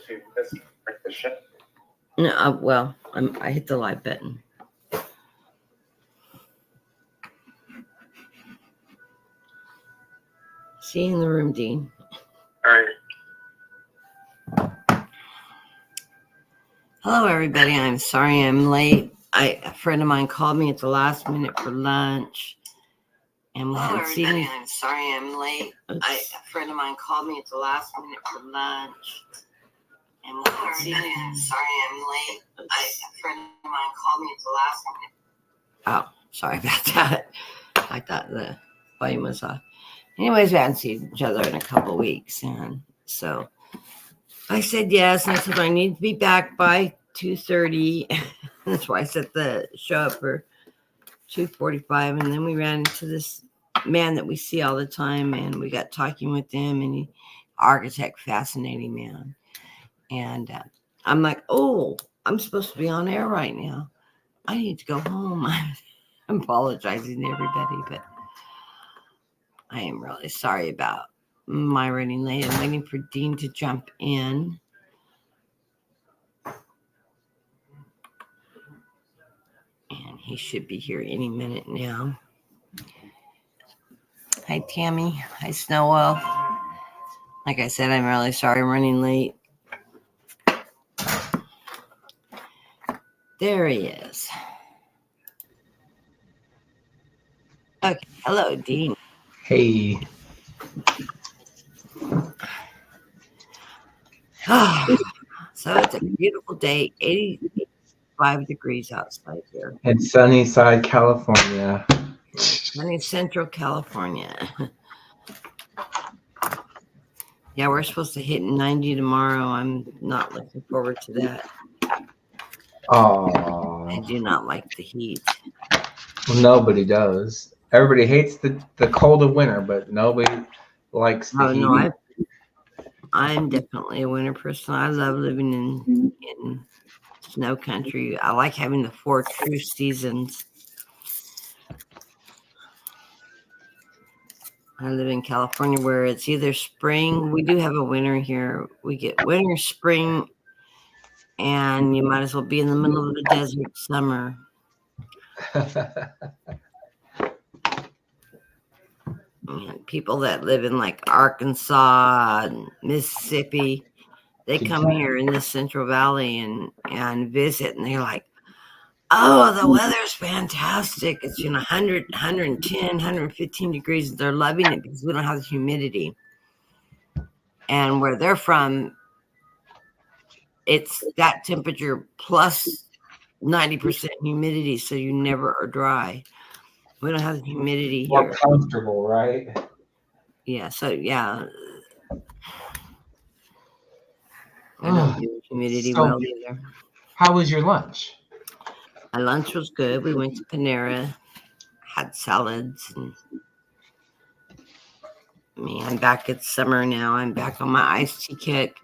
to disconnect the ship? No, well, I hit the live button. See you in the room, Dean. All right. Hello, everybody. I'm sorry I'm late. A friend of mine called me at the last minute for lunch. And we haven't seen me. I'm sorry I'm late. A friend of mine called me at the last minute for lunch. And we haven't seen me. I'm sorry I'm late. A friend of mine called me at the last minute. Oh, sorry about that. I thought the volume was off. Anyways, we hadn't seen each other in a couple of weeks. And so I said yes. And I said I need to be back by 2:30. That's why I set the show up for 2:45. And then we ran into this man that we see all the time. And we got talking with him. And he, architect, fascinating man. And I'm like, oh, I'm supposed to be on air right now. I need to go home. I'm apologizing to everybody, but I am really sorry about my running late. I'm waiting for Dean to jump in. And he should be here any minute now. Hi, Tammy. Hi, Snowwell. Like I said, I'm really sorry I'm running late. There he is. Okay. Hello, Dean. Hey. So it's a beautiful day, 85 degrees outside here. In Sunnyside, California. Sunny Central California. Yeah, we're supposed to hit 90 tomorrow. I'm not looking forward to that. Oh. I do not like the heat. Well, nobody does. Everybody hates the cold of winter, but nobody likes the heat. No, I'm definitely a winter person. I love living in snow country. I like having the 4 true seasons. I live in California where it's either spring. We do have a winter here. We get winter, spring, and you might as well be in the middle of the desert summer. And people that live in like Arkansas and Mississippi, they come here in the Central Valley and visit, and they're like, oh, the weather's fantastic. It's 100, 110, 115 degrees. They're loving it because we don't have the humidity. And where they're from, it's that temperature plus 90% humidity, so you never are dry. We don't have the humidity More here. comfortable, right? Yeah, so yeah. I don't do humidity well either. How was your lunch? My lunch was good. We went to Panera, had salads, and I'm back. It's summer now. I'm back on my iced tea kick.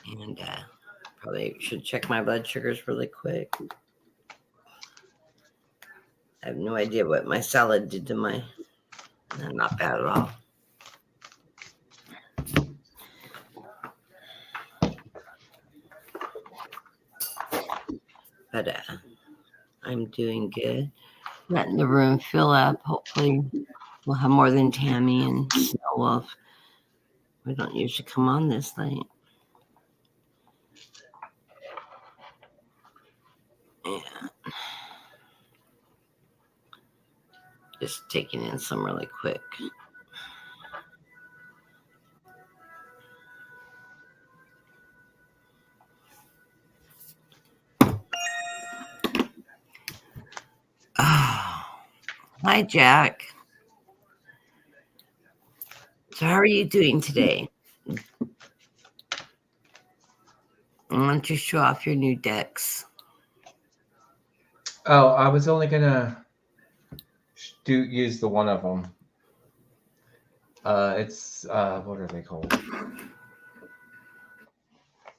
And probably should check my blood sugars really quick. I have no idea what my salad did to my. Not bad at all. But I'm doing good. Letting the room fill up. Hopefully, we'll have more than Tammy and Snow Wolf. We don't usually come on this late. Yeah. Just taking in some really quick. Oh, hi, Jack. So how are you doing today? Why don't you show off your new decks? Oh, I was only gonna use the one of them. It's what are they called?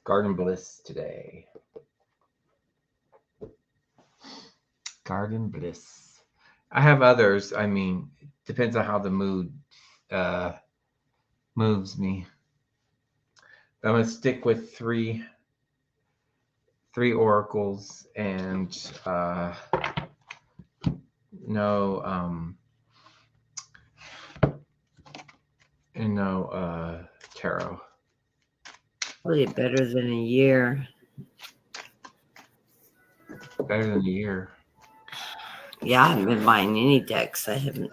Garden Bliss today. Garden Bliss. I have others. I mean, depends on how the mood moves me. I'm gonna stick with three oracles and no tarot. Probably better than a year. Better than a year. Yeah, I haven't been buying any decks. I haven't.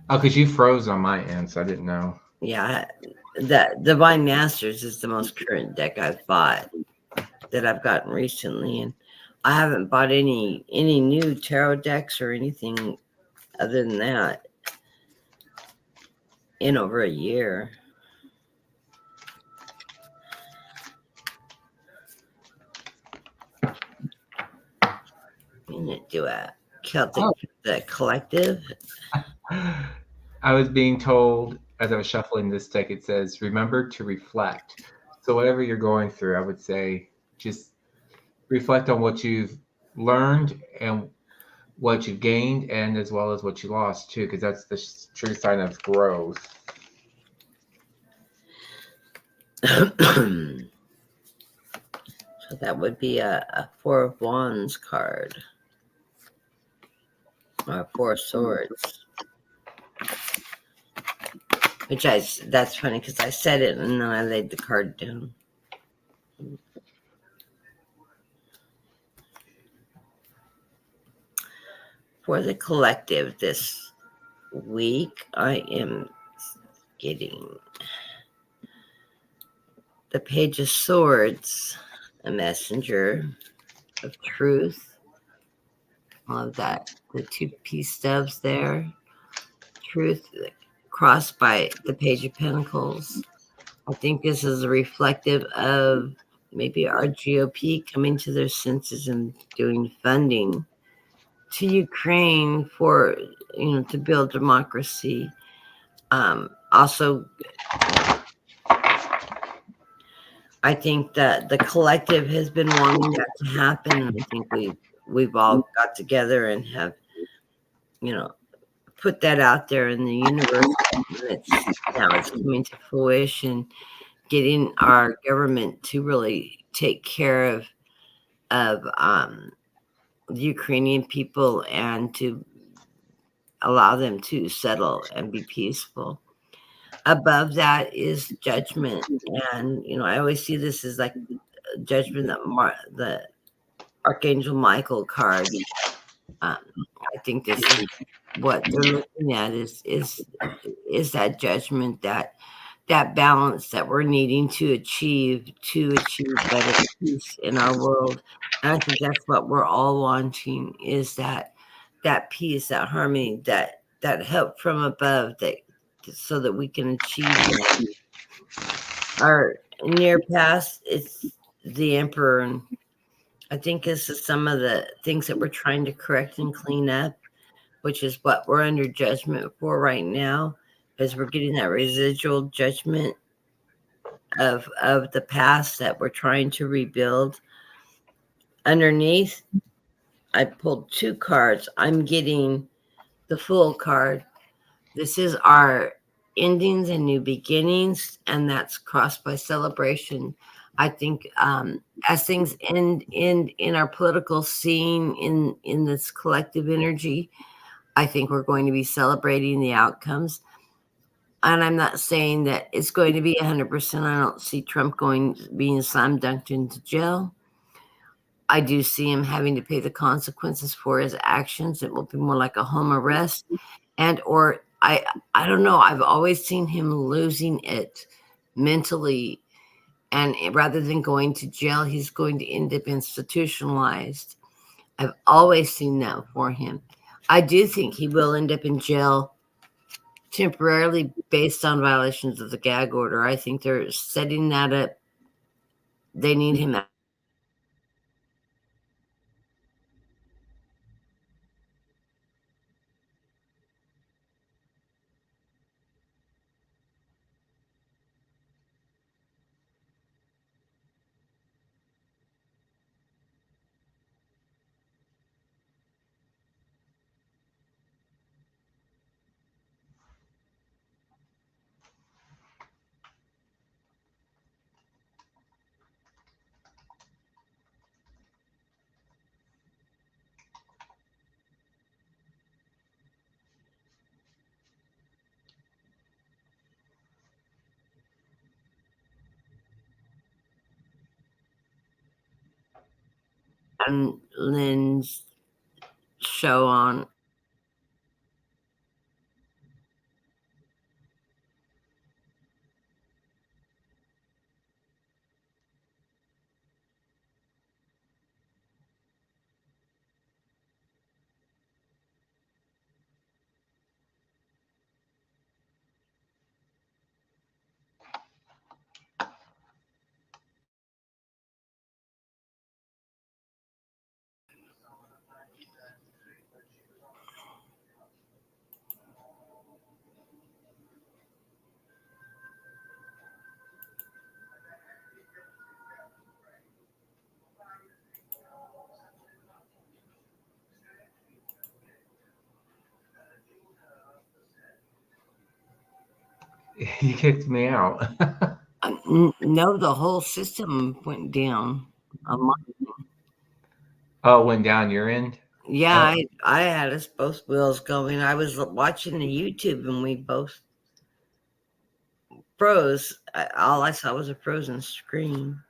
Oh, because you froze on my end, so I didn't know. Yeah, that Divine Masters is the most current deck I've bought that I've gotten recently, and I haven't bought any new tarot decks or anything other than that in over a year. I'm gonna do a Celtic the collective. I was being told as I was shuffling this deck, it says, remember to reflect. So whatever you're going through, I would say just reflect on what you've learned and what you've gained, and as well as what you lost too, because that's the true sign of growth. So that would be a Four of Wands card. Or Four of Swords. Which that's funny because I said it and then I laid the card down. For the collective this week, I am getting the Page of Swords, a messenger of truth. All of that, the two peace stubs there. Truth crossed by the Page of Pentacles. I think this is reflective of maybe our GOP coming to their senses and doing funding to Ukraine for, to build democracy. Also, I think that the collective has been wanting that to happen. I think we've all got together and have, put that out there in the universe. Now it's coming to fruition, getting our government to really take care of the Ukrainian people and to allow them to settle and be peaceful. Above that is judgment, and I always see this as like judgment that the Archangel Michael card. I think this is what they're looking at is that judgment, that balance that we're needing to achieve better peace in our world. And I think that's what we're all wanting, is that peace, that harmony, that help from above, that so that we can achieve that. Our near past, it's the Emperor, and I think this is some of the things that we're trying to correct and clean up, which is what we're under judgment for right now, because we're getting that residual judgment of the past that we're trying to rebuild. Underneath, I pulled two cards. I'm getting the Fool card. This is our endings and new beginnings, and that's crossed by celebration. I think as things end in our political scene, in this collective energy, I think we're going to be celebrating the outcomes. And I'm not saying that it's going to be 100%. I don't see Trump being slam dunked into jail. I do see him having to pay the consequences for his actions. It will be more like a home arrest, or I don't know. I've always seen him losing it mentally, and rather than going to jail, he's going to end up institutionalized. I've always seen that for him. I do think he will end up in jail temporarily based on violations of the gag order. I think they're setting that up. They need him out. and Lynn's show on. You kicked me out. No, the whole system went down. Oh, went down your end? Yeah, Oh. I had us both wheels going. I was watching the YouTube and we both froze. All I saw was a frozen screen.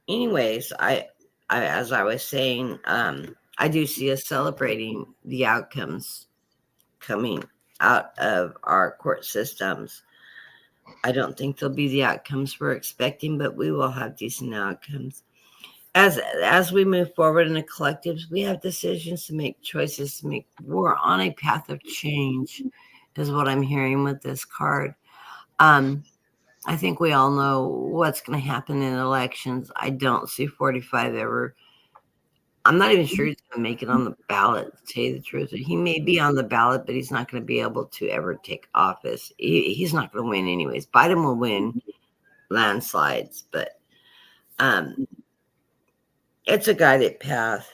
Anyways, I as I was saying, I do see us celebrating the outcomes coming out of our court systems. I don't think they'll be the outcomes we're expecting, but we will have decent outcomes. As we move forward in the collectives, we have decisions to make, choices to make. We're on a path of change, is what I'm hearing with this card. I think we all know what's going to happen in elections. I don't see 45 ever. I'm not even sure he's going to make it on the ballot, to tell you the truth. He may be on the ballot, but he's not going to be able to ever take office. He's not going to win anyways. Biden will win landslides, but it's a guided path.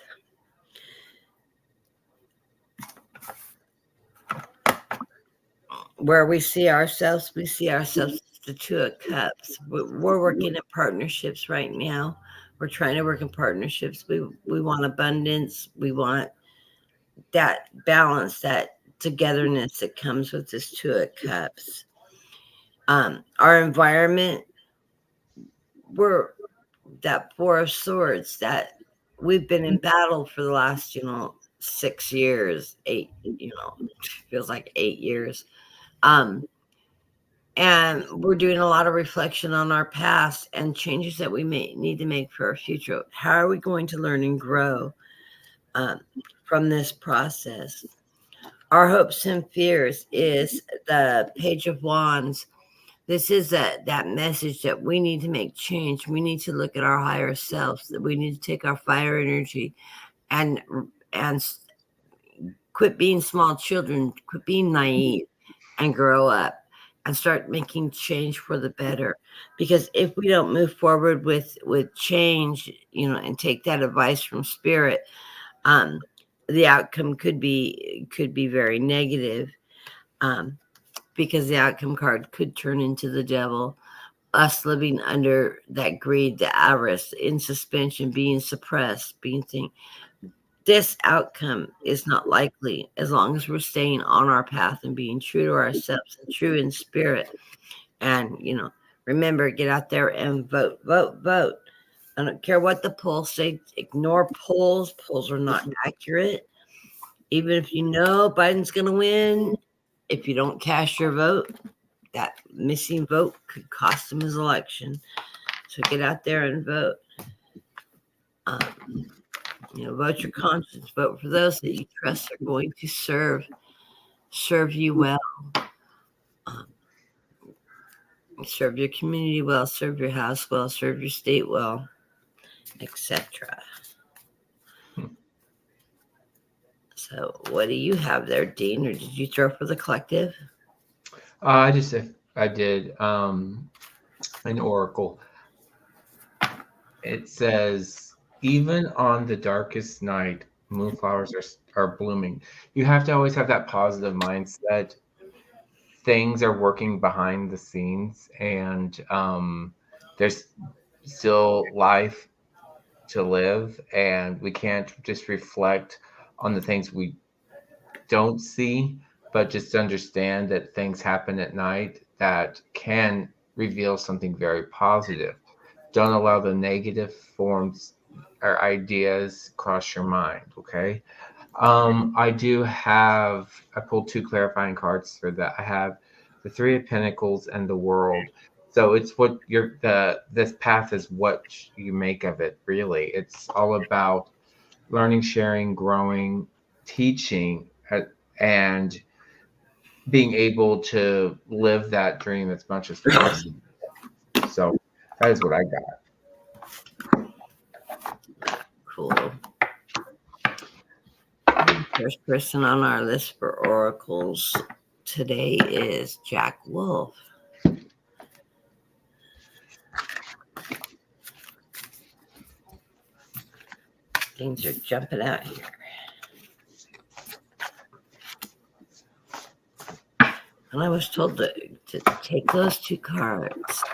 Where we see ourselves as the Two of Cups. We're working in partnerships right now. We're trying to work in partnerships. We want abundance. We want that balance, that togetherness that comes with this Two of Cups. Our environment, we're that Four of Swords, that we've been in battle for the last, 6 years, 8, feels like 8 years. And we're doing a lot of reflection on our past and changes that we may need to make for our future. How are we going to learn and grow from this process? Our hopes and fears is the Page of Wands. This is that message that we need to make change. We need to look at our higher selves. That we need to take our fire energy and quit being small children, quit being naive, and grow up and start making change for the better. Because if we don't move forward with change, and take that advice from spirit, the outcome could be very negative. Because the outcome card could turn into the devil, us living under that greed, the avarice, in suspension, being suppressed, being think. This outcome is not likely as long as we're staying on our path and being true to ourselves and true in spirit. And, remember, get out there and vote, vote, vote. I don't care what the polls say. Ignore polls. Polls are not accurate. Even if you know Biden's going to win, if you don't cast your vote, that missing vote could cost him his election. So get out there and vote. Vote your conscience. Vote for those that you trust are going to serve you well. Serve your community well. Serve your house well. Serve your state well, etc. So, what do you have there, Dean? Or did you throw for the collective? I did an oracle. It says, even on the darkest night, moonflowers are blooming. You have to always have that positive mindset. Things are working behind the scenes, and there's still life to live, and we can't just reflect on the things we don't see, but just understand that things happen at night that can reveal something very positive. Don't allow the negative forms or ideas cross your mind. Okay. I pulled two clarifying cards for that. I have the Three of Pentacles and the World. So it's what this path is what you make of it, really. It's all about learning, sharing, growing, teaching, and being able to live that dream as much as possible. So that is what I got. Cool. First person on our list for oracles today is Jack Wolf. Things are jumping out here. And I was told to take those two cards.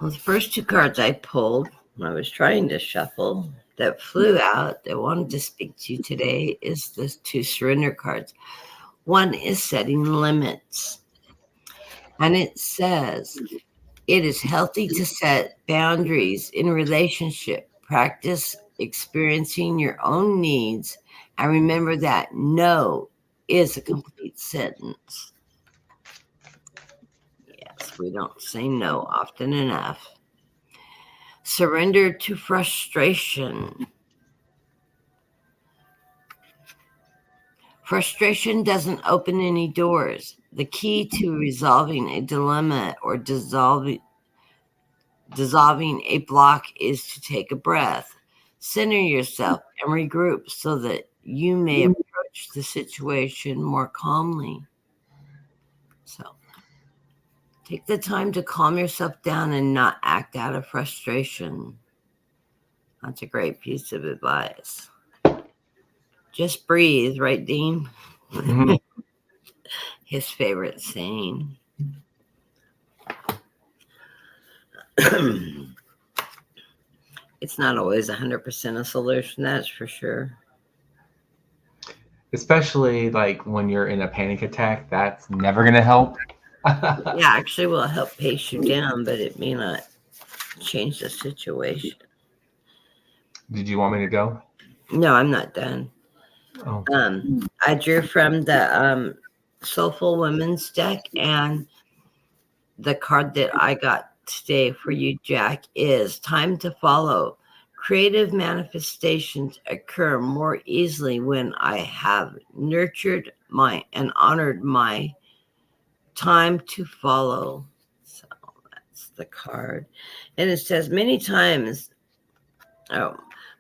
Well, the first two cards I pulled when I was trying to shuffle that flew out that wanted to speak to you today is the two surrender cards. One is setting limits. And it says, it is healthy to set boundaries in relationship. Practice experiencing your own needs and remember that no is a complete sentence. Yes, we don't say no often enough. Surrender to frustration. Frustration doesn't open any doors. The key to resolving a dilemma or dissolving a block is to take a breath, center yourself, and regroup so that you may approach the situation more calmly. So take the time to calm yourself down and not act out of frustration. That's a great piece of advice. Just breathe, right, Dean? Mm-hmm. His favorite saying. It's not always 100% a solution, that's for sure. Especially like when you're in a panic attack, that's never going to help. Yeah, actually will help pace you down, but it may not change the situation. Did you want me to go? No, I'm not done. Oh. I drew from the Soulful Women's deck, and the card that I got today for you, Jack, is Time to Follow. Creative manifestations occur more easily when I have nurtured and honored my time to follow. So that's the card. And it says many times,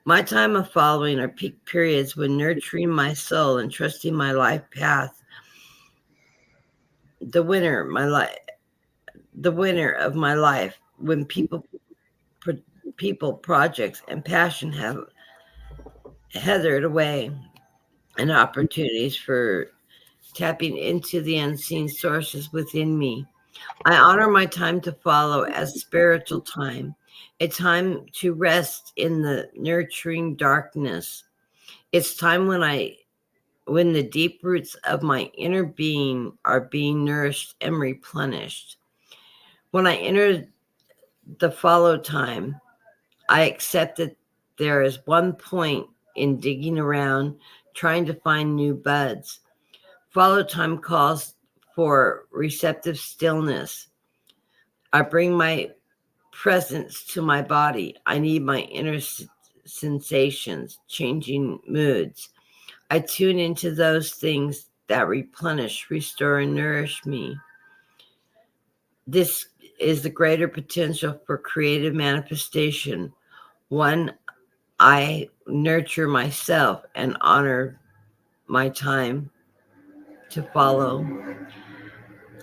my time of following are peak periods when nurturing my soul and trusting my life path. The winner of my life, when people, projects, and passion have heathered away, and opportunities for tapping into the unseen sources within me. I honor my time to follow as spiritual time, a time to rest in the nurturing darkness. It's time when the deep roots of my inner being are being nourished and replenished. When I enter the follow time, I accept that there is one point in digging around, trying to find new buds. Follow time calls for receptive stillness. I bring my presence to my body. I need my inner sensations, changing moods. I tune into those things that replenish, restore, and nourish me. This is the greater potential for creative manifestation. One, I nurture myself and honor my time to follow.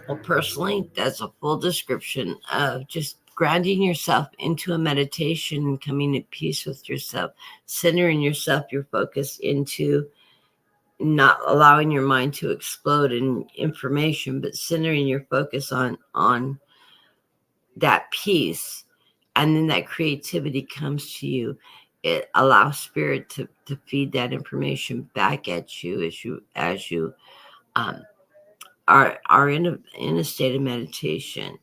Well, personally, that's a full description of just grounding yourself into a meditation and coming at peace with yourself, centering yourself, your focus into not allowing your mind to explode in information, but centering your focus on that peace, and then that creativity comes to you. It allows spirit to feed that information back at you as you um, are in a state of meditation.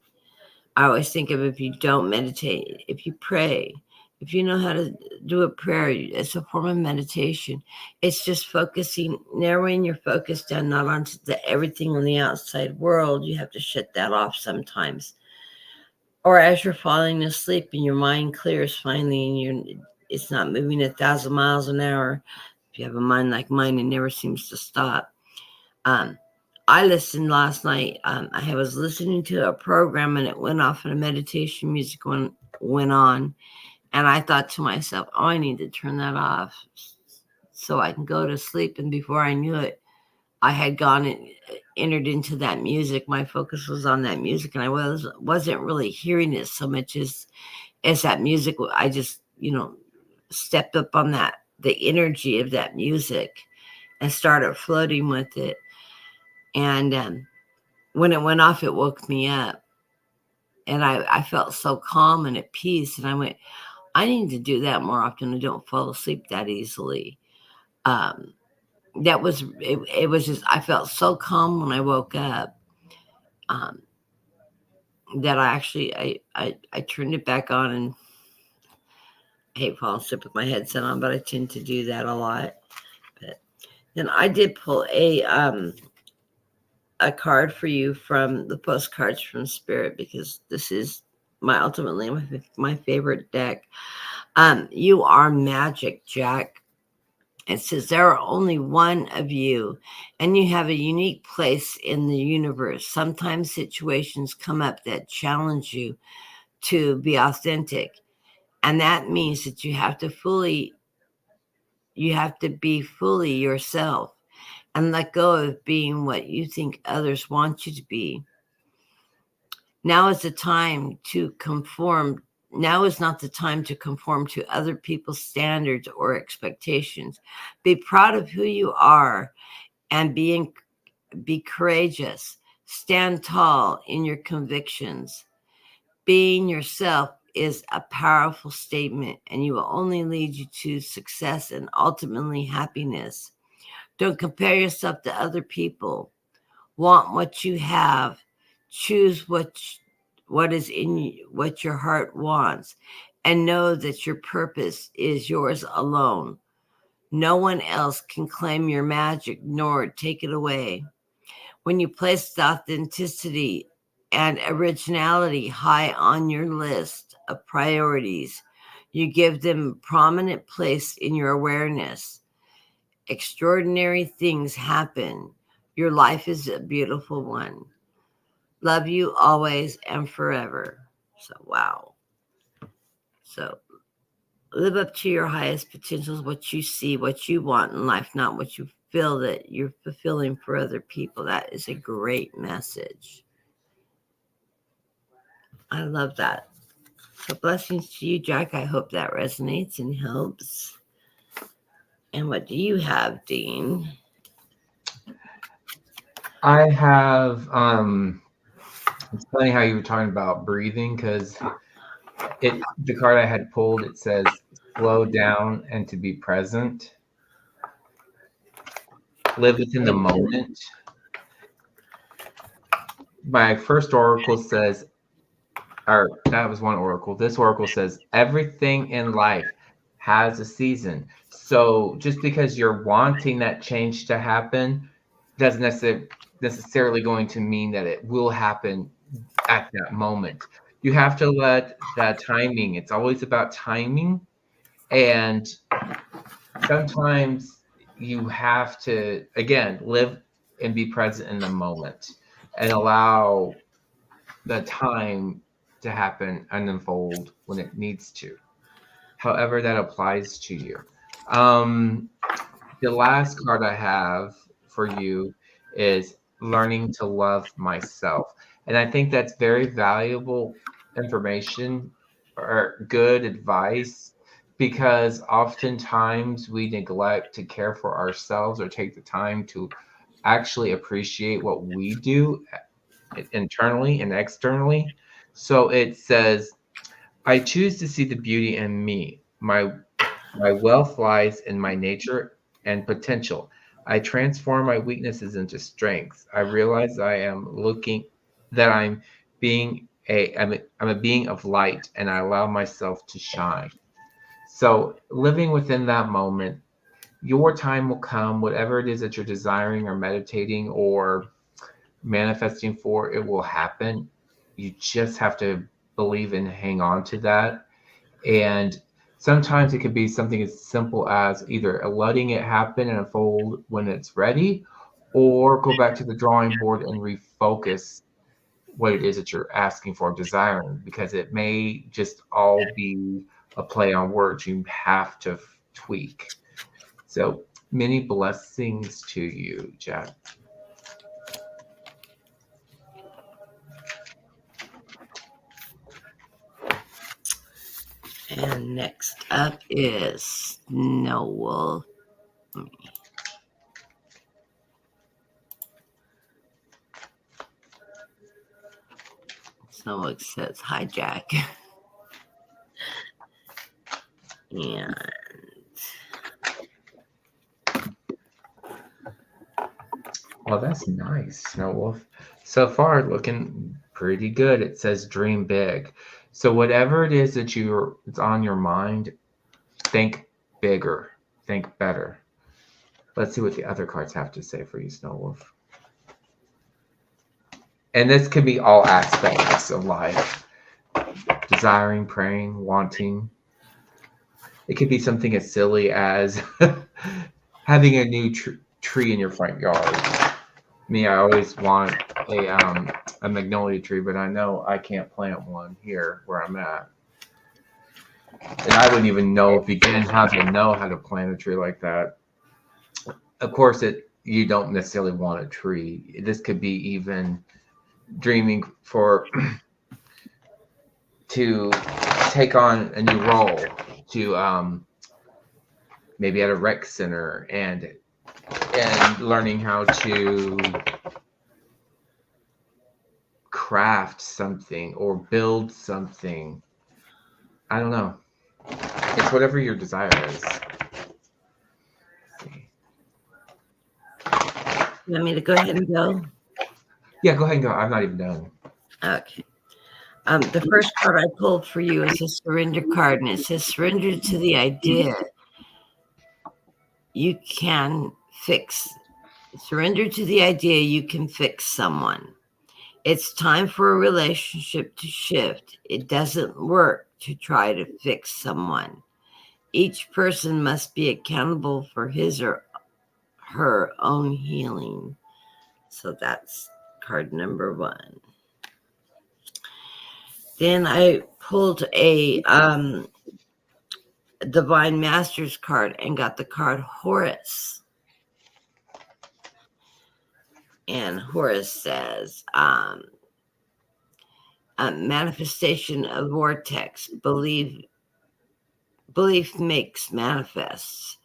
I always think of, if you don't meditate, if you pray, if you know how to do a prayer, it's a form of meditation. It's just focusing, narrowing your focus down, not onto everything on the outside world. You have to shut that off sometimes. Or as you're falling asleep and your mind clears finally, and it's not moving 1,000 miles an hour. If you have a mind like mine, it never seems to stop. I listened last night. I was listening to a program and it went off and a meditation music went on. And I thought to myself, oh, I need to turn that off so I can go to sleep. And before I knew it, I had gone and entered into that music. My focus was on that music, and I wasn't really hearing it so much as that music. I just, stepped up on the energy of that music and started floating with it. And when it went off, it woke me up. And I felt so calm and at peace. And I went, I need to do that more often. I don't fall asleep that easily. That was, it was just, I felt so calm when I woke up that I turned it back on. And I hate falling asleep with my headset on, but I tend to do that a lot. But then I did pull a card for you from the Postcards from Spirit, because this is ultimately my favorite deck. You are magic, Jack. It says there are only one of you, and you have a unique place in the universe. Sometimes situations come up that challenge you to be authentic, and that means that you have to be fully yourself and let go of being what you think others want you to be. Now is the time to conform. Now is not the time to conform to other people's standards or expectations. Be proud of who you are and be courageous. Stand tall in your convictions. Being yourself is a powerful statement, and you will only lead you to success and ultimately happiness. Don't compare yourself to other people. Want what you have. Choose what is in you, what your heart wants, and know that your purpose is yours alone. No one else can claim your magic nor take it away. When you place authenticity and originality high on your list of priorities, you give them a prominent place in your awareness. Extraordinary things happen. Your life is a beautiful one. Love you always and forever. So, wow. So, live up to your highest potentials, what you see, what you want in life, not what you feel that you're fulfilling for other people. That is a great message. I love that. So, blessings to you, Jack. I hope that resonates and helps. And what do you have, Dean? I have, it's funny how you were talking about breathing, because the card I had pulled, it says slow down and to be present. Live within the moment. My first oracle says, or that was one oracle. This oracle says everything in life has a season. So just because you're wanting that change to happen doesn't necessarily going to mean that it will happen at that moment. You have to let that timing, it's always about timing. And sometimes you have to, again, live and be present in the moment and allow the time to happen and unfold when it needs to. however that applies to you. The last card I have for you is learning to love myself. And I think that's very valuable information or good advice, because oftentimes we neglect to care for ourselves or take the time to actually appreciate what we do internally and externally. So it says, I choose to see the beauty in me. My wealth lies in my nature and potential. I transform my weaknesses into strengths. I realize I'm I'm a being of light, and I allow myself to shine. So living within that moment, your time will come, whatever it is that you're desiring or meditating or manifesting for, it will happen. You just have to believe and hang on to that. And sometimes it could be something as simple as either letting it happen and unfold when it's ready, or go back to the drawing board and refocus what it is that you're asking for, desiring, because it may just all be a play on words. You have to tweak. So many blessings to you, Jack. And next up is Noel. So says, hi, Jack. And well, that's nice, Snow Wolf. So far, looking pretty good. It says dream big. So whatever it is that it's on your mind, think bigger, think better. Let's see what the other cards have to say for you, Snow Wolf. And this can be all aspects of life. Desiring, praying, wanting. It could be something as silly as having a new tree in your front yard. Me, I always want a magnolia tree, but I know I can't plant one here where I'm at. And I wouldn't even begin how to plant a tree like that. Of course, you don't necessarily want a tree. This could be even dreaming to take on a new role, to maybe at a rec center and learning how to craft something or build something. I don't know. It's whatever your desire is. you want me to go ahead and go? Yeah, go ahead and go. I'm not even done. Okay. The first card I pulled for you is a surrender card, and it says surrender to the idea you can fix. Surrender to the idea you can fix someone. It's time for a relationship to shift. It doesn't work to try to fix someone. Each person must be accountable for his or her own healing. So that's card number 1. Then I pulled a Divine Masters card and got the card Horus. And Horus says, a manifestation of vortex. Belief makes manifests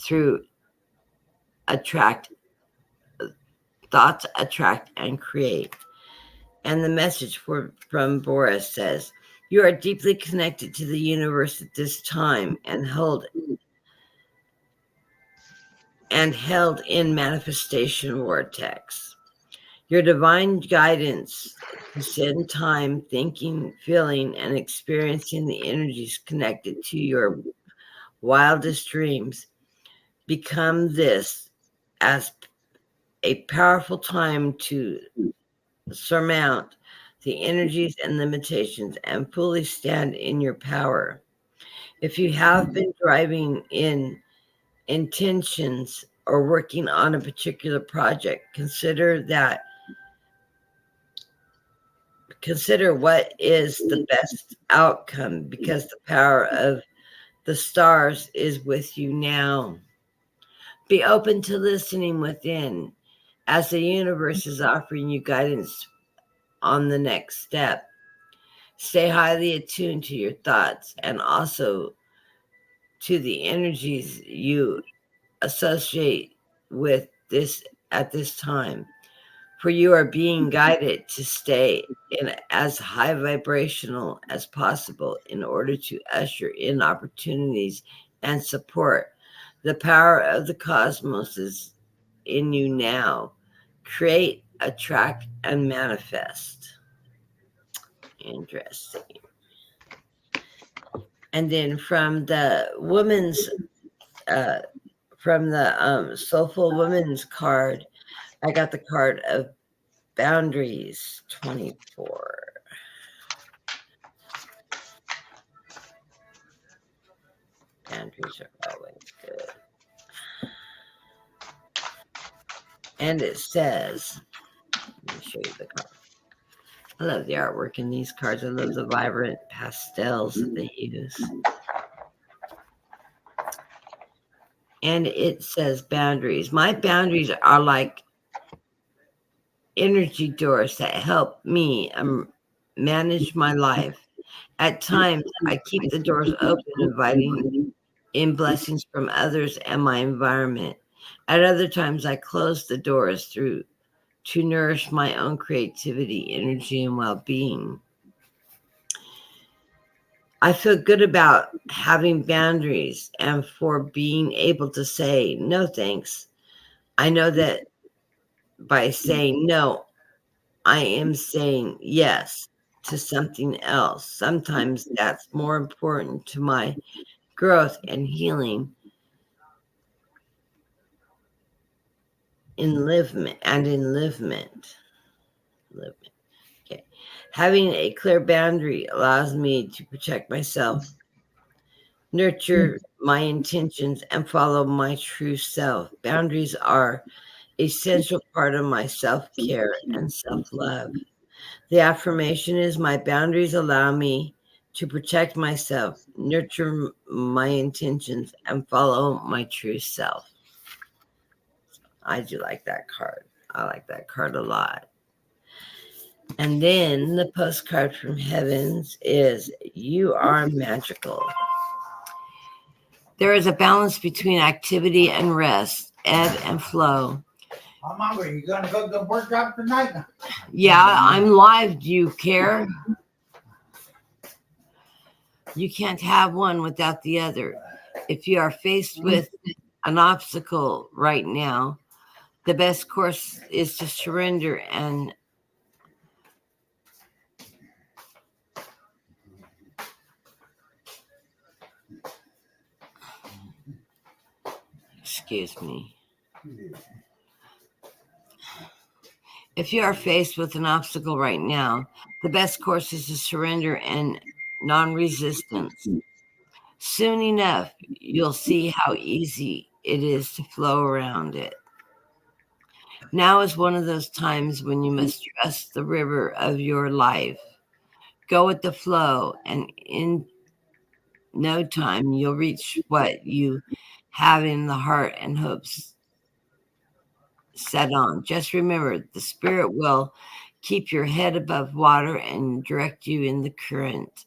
through thoughts attract and create. And the message from Boris says, you are deeply connected to the universe at this time and held in manifestation vortex. Your divine guidance to send time, thinking, feeling, and experiencing the energies connected to your wildest dreams become this as a powerful time to surmount the energies and limitations and fully stand in your power. If you have been driving in intentions or working on a particular project, consider what is the best outcome, because the power of The stars is with you now. Be open to listening within as the universe is offering you guidance on the next step. Stay highly attuned to your thoughts and also to the energies you associate with this at this time. For you are being guided to stay in as high vibrational as possible in order to usher in opportunities and support. The power of the cosmos is in you now. Create, attract, and manifest. Interesting. And then from the woman's, from the Soulful Women's card, I got the card of Boundaries 24. Boundaries are always good. And it says, let me show you the card. I love the artwork in these cards. I love the vibrant pastels that they use. And it says boundaries. My boundaries are like energy doors that help me manage my life. At times, I keep the doors open, inviting in blessings from others and my environment. At other times, I close the doors to nourish my own creativity, energy, and well-being. I feel good about having boundaries and for being able to say no thanks. I know that by saying no, I am saying yes to something else. Sometimes that's more important to my growth and healing enlivenment. Okay. Having a clear boundary allows me to protect myself, nurture my intentions, and follow my true self. Boundaries are essential part of my self-care and self-love. The affirmation is my boundaries allow me to protect myself, nurture my intentions, and follow my true self. I do like that card. I like that card a lot. And then the postcard from Heavens is you are magical. There is a balance between activity and rest, ebb and flow. I'm hungry. You gonna go to the workshop tonight? Yeah, I'm live. Do you care? You can't have one without the other. If you are faced with an obstacle right now, the best course is to surrender and excuse me. If you are faced with an obstacle right now, the best course is to surrender and non-resistance. Soon enough, you'll see how easy it is to flow around it. Now is one of those times when you must trust the river of your life. Go with the flow, and in no time, you'll reach what you have in the heart and hopes set on. Just remember, the spirit will keep your head above water and direct you in the current.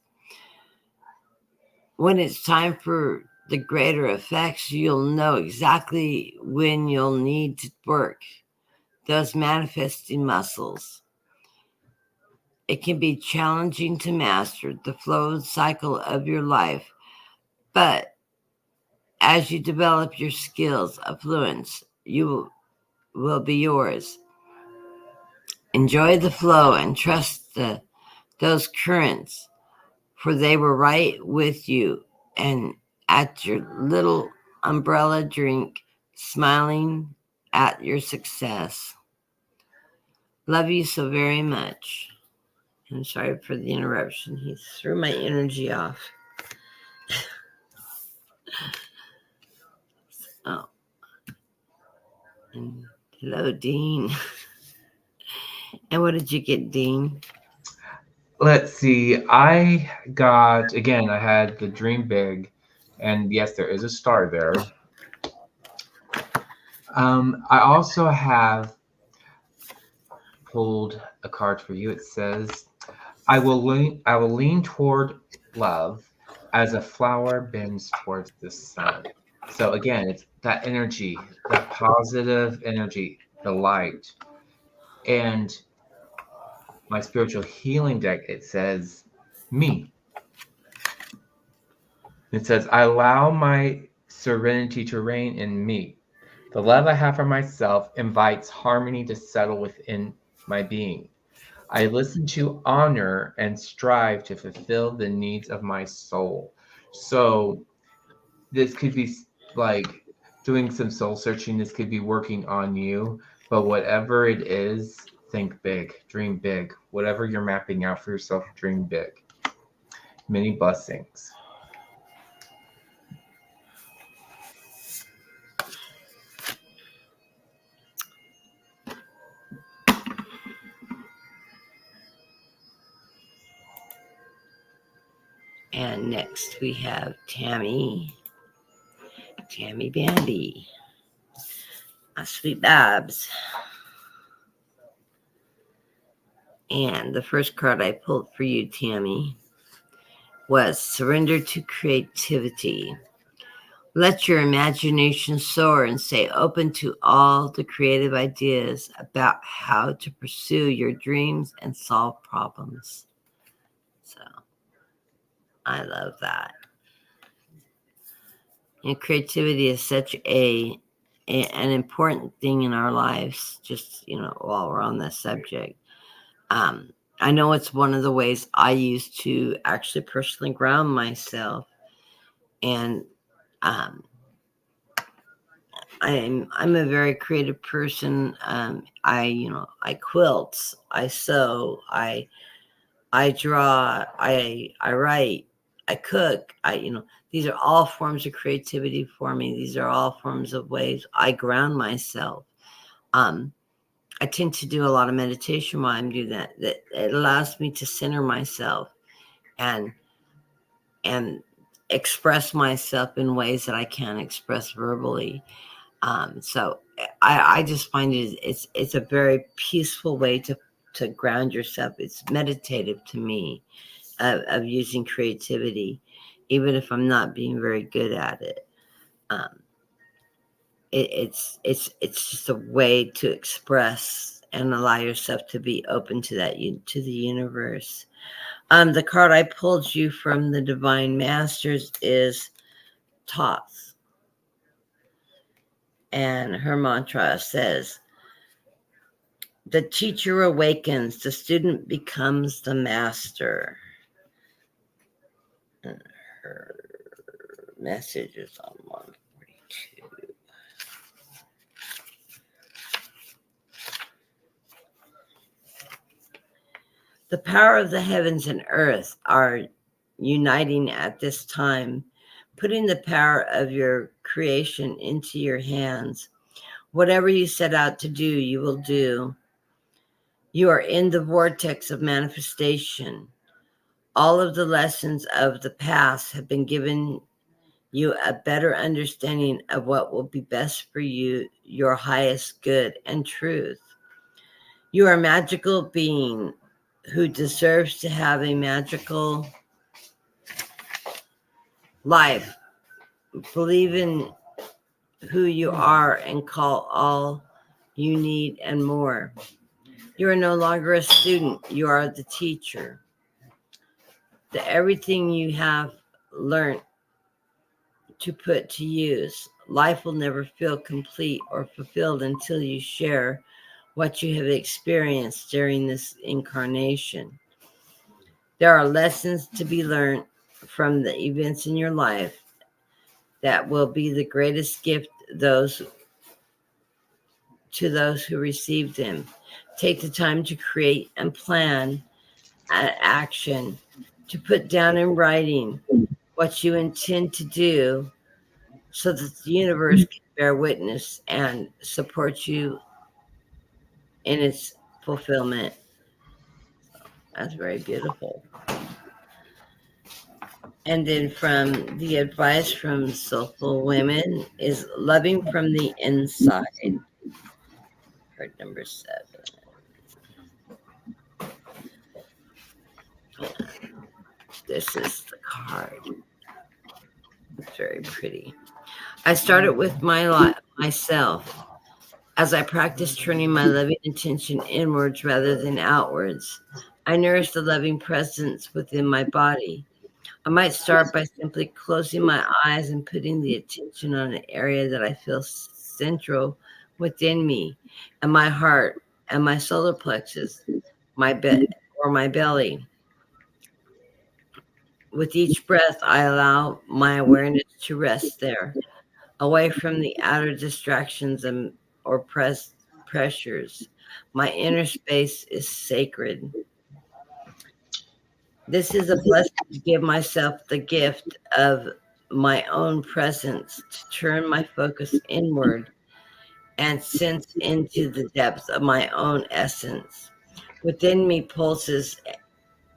When it's time for the greater effects, you'll know exactly when you'll need to work those manifesting muscles. It can be challenging to master the flow cycle of your life, but as you develop your skills, affluence, you will be yours. Enjoy the flow and trust those currents, for they were right with you and at your little umbrella drink, smiling at your success. Love you so very much. I'm sorry for the interruption. He threw my energy off. Oh. And hello, Dean. And what did you get, Dean? Let's see. I got, again, I had the Dream Big. And yes, there is a star there. I also have pulled a card for you. It says, I will lean toward love as a flower bends towards the sun. So again, it's that energy, that positive energy, the light. And my spiritual healing deck, it says me. It says, I allow my serenity to reign in me. The love I have for myself invites harmony to settle within my being. I listen to honor and strive to fulfill the needs of my soul. So this could be like doing some soul searching. This could be working on you. But whatever it is, think big, dream big. Whatever you're mapping out for yourself, dream big. Many blessings. And next we have Tammy Bandy, Sweet Babs. And the first card I pulled for you, Tammy, was Surrender to Creativity. Let your imagination soar and stay open to all the creative ideas about how to pursue your dreams and solve problems. So I love that. And creativity is such an important thing in our lives, just, while we're on this subject. I know it's one of the ways I use to actually personally ground myself. And I'm a very creative person. I quilt, I sew, I draw, I write, I cook. These are all forms of creativity for me. These are all forms of ways I ground myself. I tend to do a lot of meditation while I'm doing that. That it allows me to center myself and express myself in ways that I can't express verbally. So I just find it's a very peaceful way to ground yourself. It's meditative to me of using creativity, even if I'm not being very good at it. It's just a way to express and allow yourself to be open to that, to the universe. The card I pulled you from the Divine Masters is Thoth. And her mantra says, the teacher awakens, the student becomes the master. And her message is on 142. The power of the heavens and earth are uniting at this time, putting the power of your creation into your hands. Whatever you set out to do, you will do. You are in the vortex of manifestation. All of the lessons of the past have been given you a better understanding of what will be best for you, your highest good and truth. You are a magical being who deserves to have a magical life. Believe in who you are and call all you need and more. You are no longer a student. You are the teacher. That everything you have learned to put to use. Life will never feel complete or fulfilled until you share what you have experienced during this incarnation. There are lessons to be learned from the events in your life that will be the greatest gift to those who receive them. Take the time to create and plan an action, to put down in writing what you intend to do so that the universe can bear witness and support you in its fulfillment. That's very beautiful. And then from the advice from Soulful Women is loving from the inside. Card number 7. This is the card. It's very pretty. I started with myself as I practice turning my loving attention inwards rather than outwards. I nourish the loving presence within my body. I might start by simply closing my eyes and putting the attention on an area that I feel central within me, and my heart and my solar plexus, my belly. With each breath, I allow my awareness to rest there, away from the outer distractions or pressures. My inner space is sacred. This is a blessing to give myself the gift of my own presence, to turn my focus inward and sense into the depths of my own essence. Within me pulses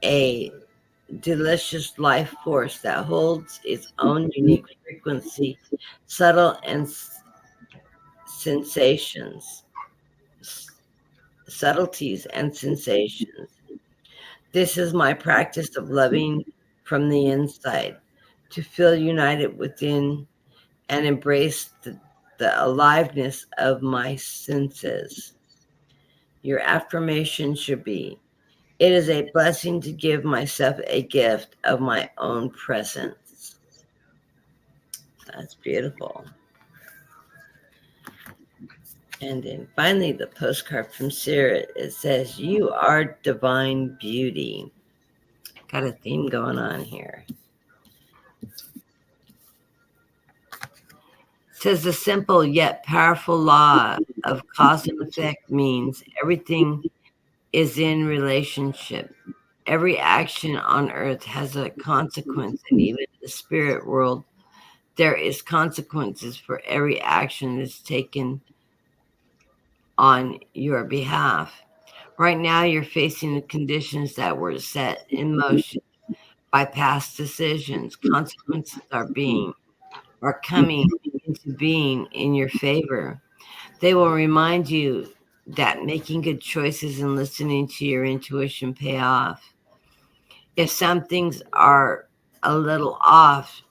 a delicious life force that holds its own unique frequency, subtle and sensations, subtleties and sensations. This is my practice of loving from the inside, to feel united within and embrace the aliveness of my senses. Your affirmation should be, it is a blessing to give myself a gift of my own presence. That's beautiful. And then finally, the postcard from Sarah, it says, you are divine beauty. Got a theme going on here. It says the simple yet powerful law of cause and effect means everything is in relationship. Every action on earth has a consequence, and even in the spirit world, there is consequences for every action that's taken on your behalf. Right now, you're facing the conditions that were set in motion by past decisions. Consequences are coming into being in your favor. They will remind you that making good choices and listening to your intuition pay off. If some things are a little off,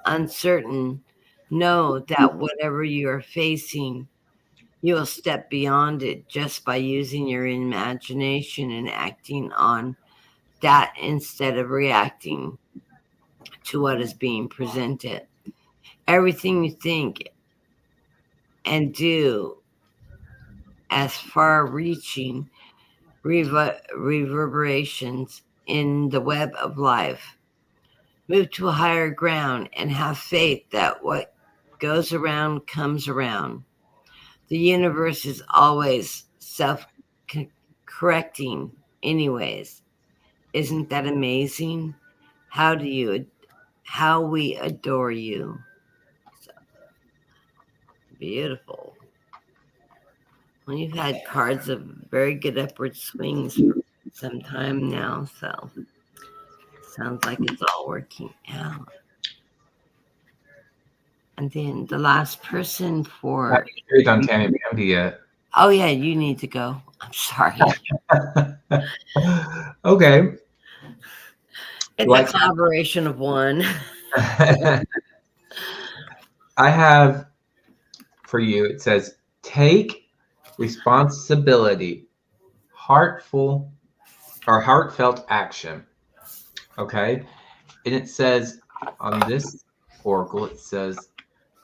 uncertain, know that whatever you are facing, you will step beyond it just by using your imagination and acting on that instead of reacting to what is being presented. Everything you think and do as far reaching reverberations in the web of life. Move to a higher ground and have faith that what goes around comes around. The universe is always self-correcting anyways. Isn't that amazing? How we adore you. So, beautiful. Well, you've had cards of very good upward swings for some time now, so sounds like it's all working out. And then the last person for... I haven't done Uncanny Valley yet. Oh, yeah, you need to go. I'm sorry. Okay. It's a collaboration of one. I have for you, it says, take responsibility, heartfelt action. Okay. And it says on this oracle, it says,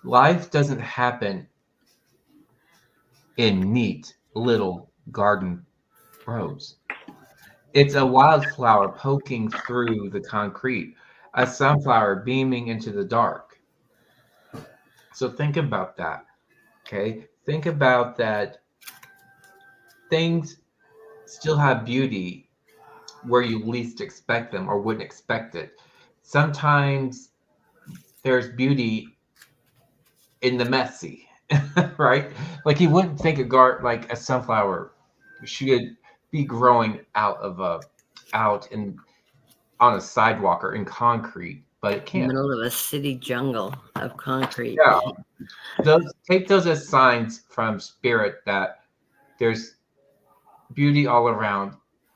life doesn't happen in neat little garden rows. It's a wildflower poking through the concrete, a sunflower beaming into the dark. So think about that. Okay. Think about that. Things still have beauty where you least expect them or wouldn't expect it. Sometimes there's beauty in the messy, right? Like you wouldn't think like a sunflower should be growing out in on a sidewalk or in concrete, but it In the can't. middle of a city jungle of concrete. Yeah. Take those as signs from spirit that there's beauty all around,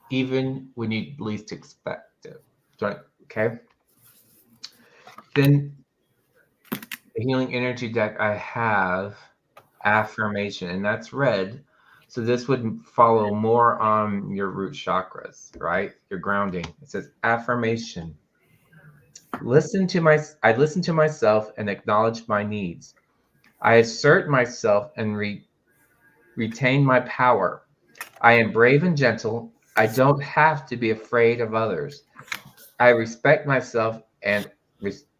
even when you least expect it. Right? Okay. Then the healing energy deck, I have affirmation, and that's red. So this would follow more on your root chakras, right? Your grounding. It says affirmation. I listen to myself and acknowledge my needs. I assert myself and retain my power. I am brave and gentle. I don't have to be afraid of others. I respect myself and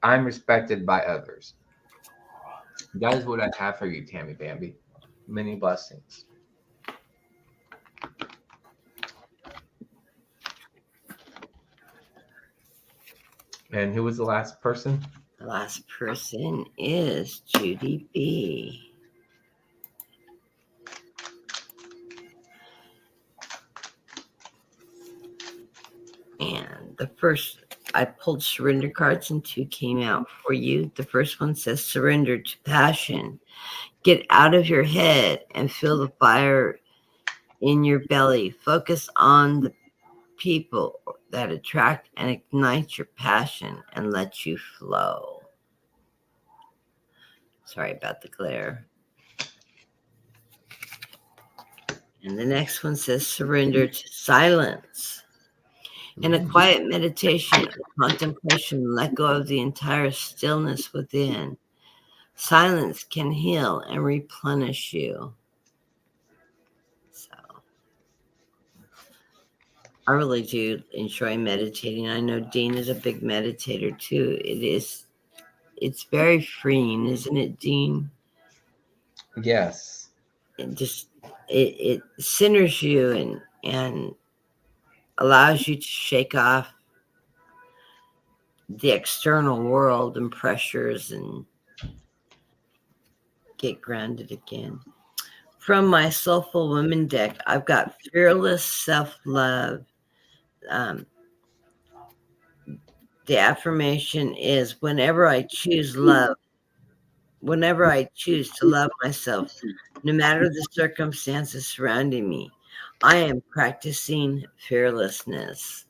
I'm respected by others. That is what I have for you, Tammy Bambi. Many blessings. And who was the last person? The last person is Judy B. And the first, I pulled surrender cards and 2 came out for you. The first one says surrender to passion. Get out of your head and feel the fire in your belly. Focus on the people that attract and ignite your passion and let you flow. Sorry about the glare. And the next one says surrender to silence. In a quiet meditation or contemplation, let go of the entire stillness within. Silence can heal and replenish you. So, I really do enjoy meditating. I know Dean is a big meditator too. It's very freeing, isn't it, Dean? Yes. It centers you and allows you to shake off the external world and pressures and get grounded again. From my Soulful Women deck, I've got fearless self-love. The affirmation is whenever I choose to love myself, no matter the circumstances surrounding me, I am practicing fearlessness.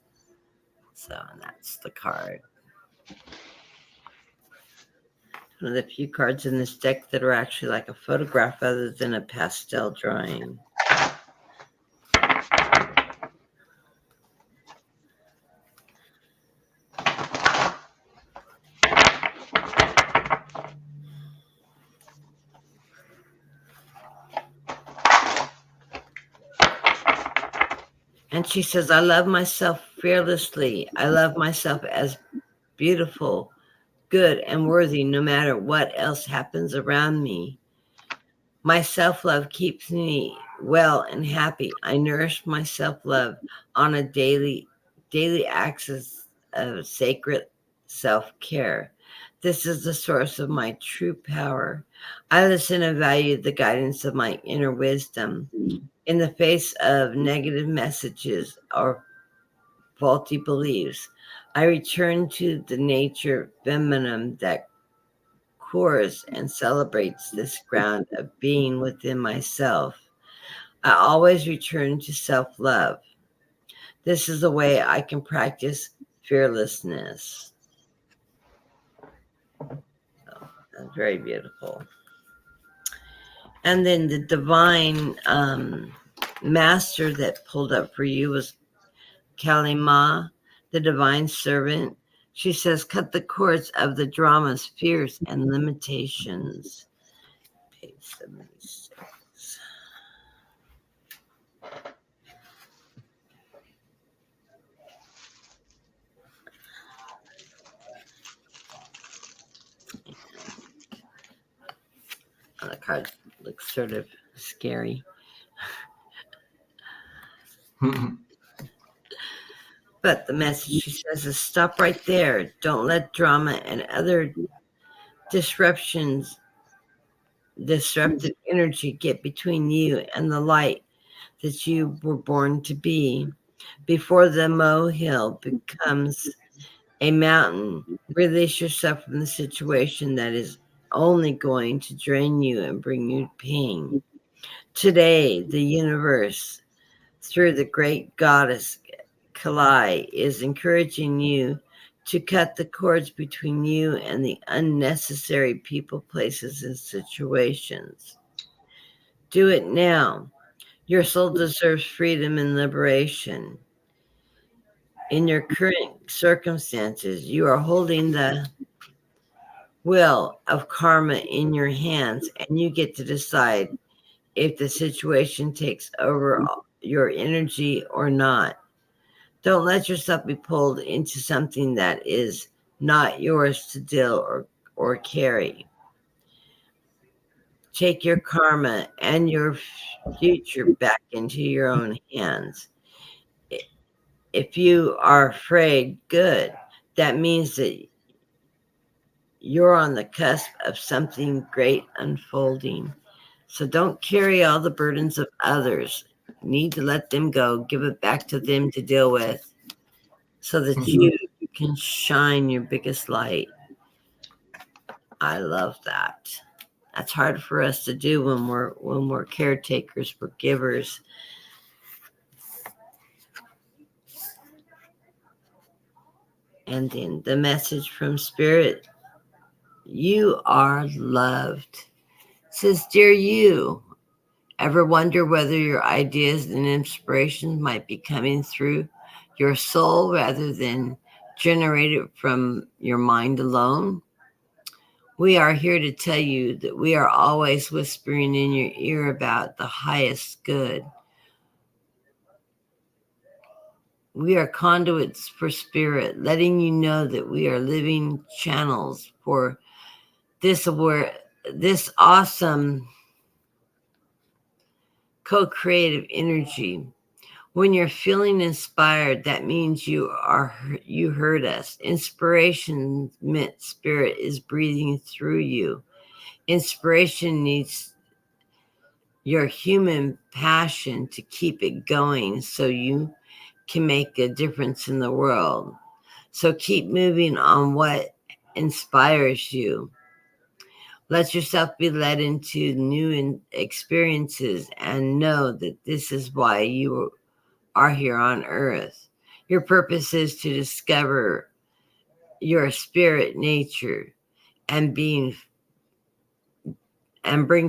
So that's the card. One of the few cards in this deck that are actually like a photograph other than a pastel drawing. And she says, I love myself fearlessly. I love myself as beautiful, good, and worthy no matter what else happens around me. My self-love keeps me well and happy. I nourish my self-love on a daily axis of sacred self-care. This is the source of my true power. I listen and value the guidance of my inner wisdom. In the face of negative messages or faulty beliefs, I return to the nature feminine that cores and celebrates this ground of being within myself. I always return to self-love. This is the way I can practice fearlessness. So, that's very beautiful. And then the divine master that pulled up for you was Kali Ma, the divine servant. She says, cut the cords of the drama's fears and limitations. Page 76. The card looks sort of scary. But the message, she says, is stop right there. Don't let drama and other disruptive energy get between you and the light that you were born to be. Before the molehill becomes a mountain. Release yourself from the situation that is only going to drain you and bring you pain. Today, the universe, through the great goddess Kali, is encouraging you to cut the cords between you and the unnecessary people, places, and situations. Do it now. Your soul deserves freedom and liberation. In your current circumstances, you are holding the wheel of karma in your hands, and you get to decide if the situation takes over your energy or not. Don't let yourself be pulled into something that is not yours to deal or carry. Take your karma and your future back into your own hands. If you are afraid, good. That means that you're on the cusp of something great unfolding. So don't carry all the burdens of others. You need to let them go, give it back to them to deal with so that you can shine your biggest light. I love that. That's hard for us to do when we're caretakers, we're givers. And then the message from Spirit, you are loved. It says, dear you, ever wonder whether your ideas and inspirations might be coming through your soul rather than generated from your mind alone? We are here to tell you that we are always whispering in your ear about the highest good. We are conduits for spirit, letting you know that we are living channels for this awesome co-creative energy. When you're feeling inspired, that means you heard us. Inspiration meant spirit is breathing through you. Inspiration needs your human passion to keep it going so you can make a difference in the world. So keep moving on what inspires you. Let yourself be led into new experiences and know that this is why you are here on earth. Your purpose is to discover your spirit nature and bring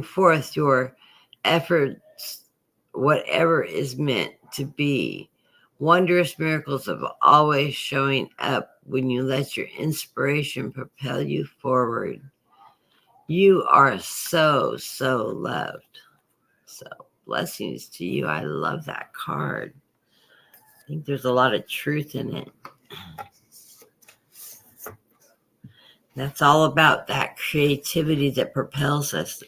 forth your efforts, whatever is meant to be. Wondrous miracles of always showing up when you let your inspiration propel you forward. You are so, so loved. So blessings to you. I love that card. I think there's a lot of truth in it. That's all about that creativity that propels us.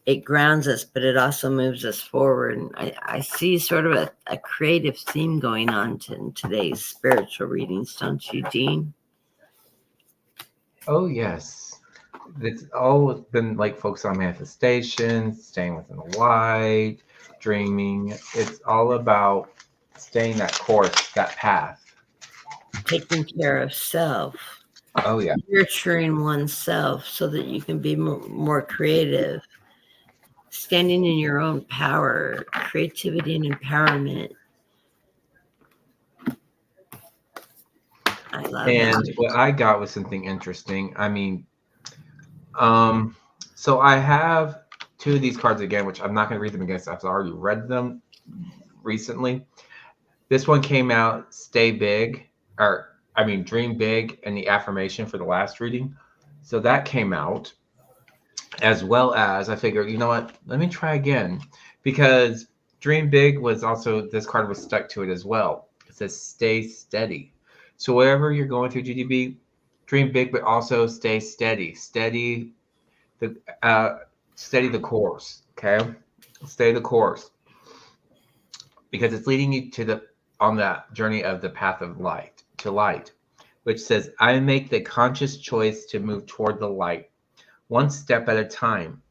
It grounds us, but it also moves us forward. And I see sort of a creative theme going on in today's spiritual readings, don't you, Dean? Oh, yes. It's all been like focused on manifestation, staying within the light, dreaming. It's all about staying that course, that path. Taking care of self. Oh, yeah. Nurturing oneself so that you can be more creative. Standing in your own power, creativity and empowerment. I love it. And what I got was something interesting. I mean, so I have two of these cards again, which I'm not going to read them again. I've already read them recently. This one came out, Dream Big, and the affirmation for the last reading. So that came out, as well as I figured, you know what, let me try again, because Dream Big was also, this card was stuck to it as well. It says stay steady. So wherever you're going through GDB, dream big, but also stay steady. Steady the course. Okay, stay the course, because it's leading you on that journey of the path of light, which says, I make the conscious choice to move toward the light, one step at a time.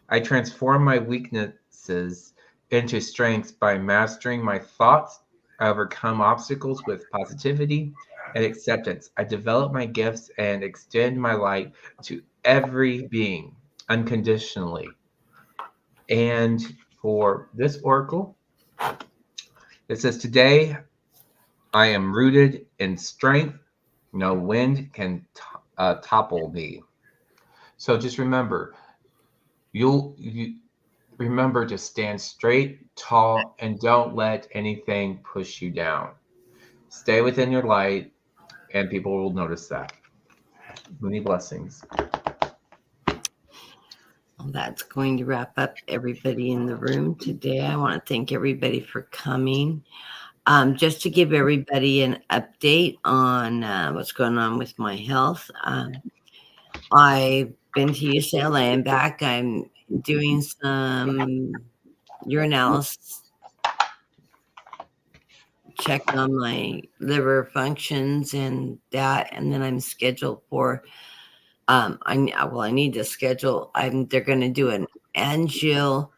I transform my weaknesses into strengths by mastering my thoughts. I overcome obstacles with positivity and acceptance. I develop my gifts and extend my light to every being unconditionally. And for this oracle, it says, today I am rooted in strength. No wind can topple me. So just remember, you remember to stand straight, tall, and don't let anything push you down. Stay within your light, and people will notice that. Many blessings. Well, that's going to wrap up everybody in the room today. I want to thank everybody for coming. Just to give everybody an update on what's going on with my health. I've been to UCLA and back. I'm doing some urinalysis, checking on my liver functions and that, and then I'm scheduled for. I need to schedule. They're going to do an angio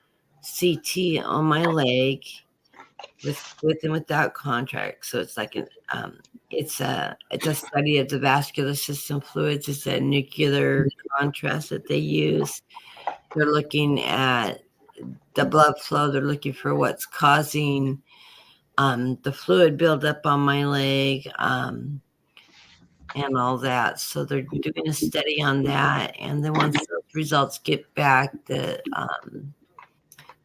CT on my leg with and without contract. So it's like it's a study of the vascular system fluids. It's a nuclear contrast that they use. They're looking at the blood flow. They're looking for what's causing the fluid buildup on my leg and all that. So they're doing a study on that. And then once those results get back, the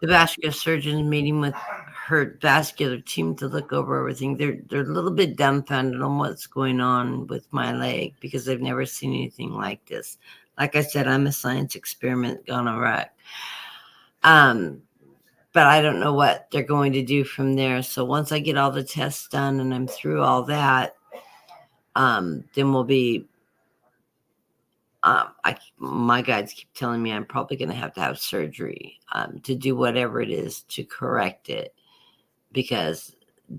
vascular surgeon meeting with her vascular team to look over everything. They're a little bit dumbfounded on what's going on with my leg because they've never seen anything like this. Like I said, I'm a science experiment gone awry. But I don't know what they're going to do from there. So once I get all the tests done and I'm through all that, then we'll be. My guides keep telling me I'm probably going to have surgery to do whatever it is to correct it because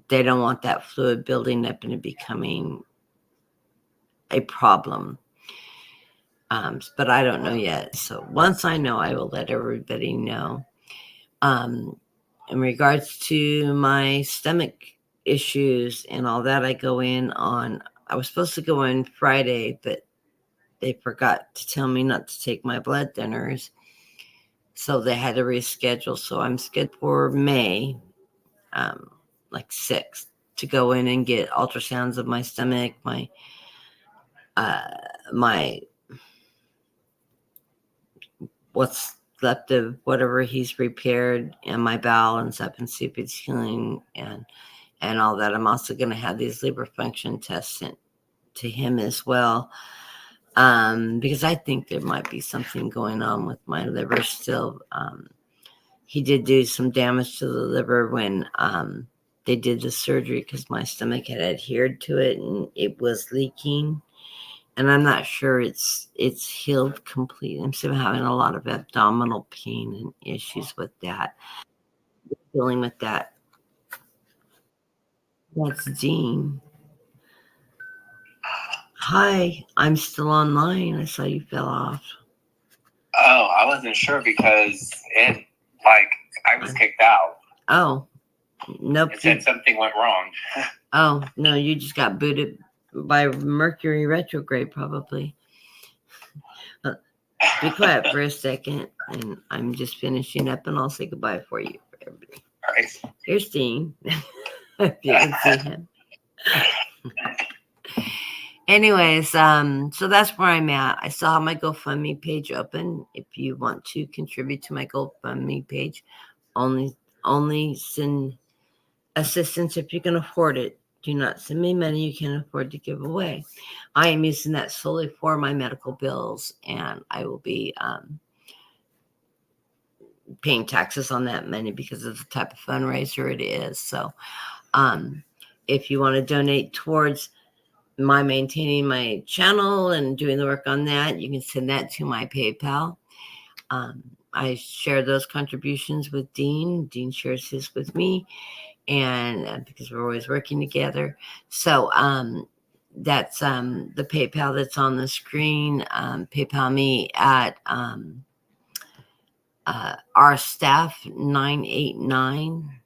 they don't want that fluid building up and it becoming a problem. But I don't know yet. So once I know, I will let everybody know. In regards to my stomach issues and all that, I was supposed to go in Friday, but they forgot to tell me not to take my blood thinners. So they had to reschedule. So I'm scheduled for May, like 6th, to go in and get ultrasounds of my stomach, my what's left of whatever he's repaired and my bowel and stuff and see if it's healing and all that. I'm also going to have these liver function tests sent to him as well. Because I think there might be something going on with my liver still. He did do some damage to the liver when they did the surgery because my stomach had adhered to it and it was leaking. And I'm not sure it's healed completely. I'm still having a lot of abdominal pain and issues with that. Dealing with that. That's Dean. Hi, I'm still online. I saw you fell off. Oh, I wasn't sure because I was kicked out. Oh, nope. It said something went wrong. Oh, no, you just got booted by Mercury retrograde, probably. Be quiet for a second, and I'm just finishing up, and I'll say goodbye for you, for everybody. All right. Here's Dean, if you can see him. Anyways, so that's where I'm at. I still have my GoFundMe page open. If you want to contribute to my GoFundMe page, only send assistance if you can afford it. Do not send me money you can't afford to give away. I am using that solely for my medical bills, and I will be paying taxes on that money because of the type of fundraiser it is. So if you want to donate towards my maintaining my channel and doing the work on that, you can send that to my PayPal. I share those contributions with Dean. Dean shares his with me, and because we're always working together. So that's the PayPal that's on the screen. PayPal me at our staff 989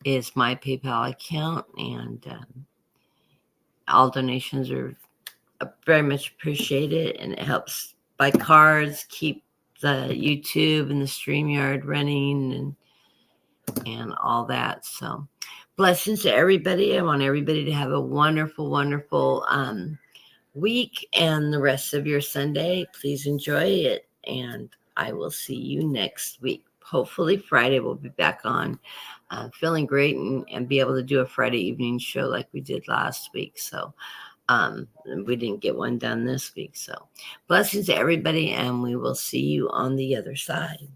is my PayPal account, and all donations are very much appreciated, and it helps buy cards, keep the YouTube and the StreamYard running, and all that. So blessings to everybody. I want everybody to have a wonderful, wonderful week and the rest of your Sunday. Please enjoy it, and I will see you next week. Hopefully Friday we'll be back on. Feeling great and be able to do a Friday evening show like we did last week. So we didn't get one done this week. So blessings to everybody, and we will see you on the other side.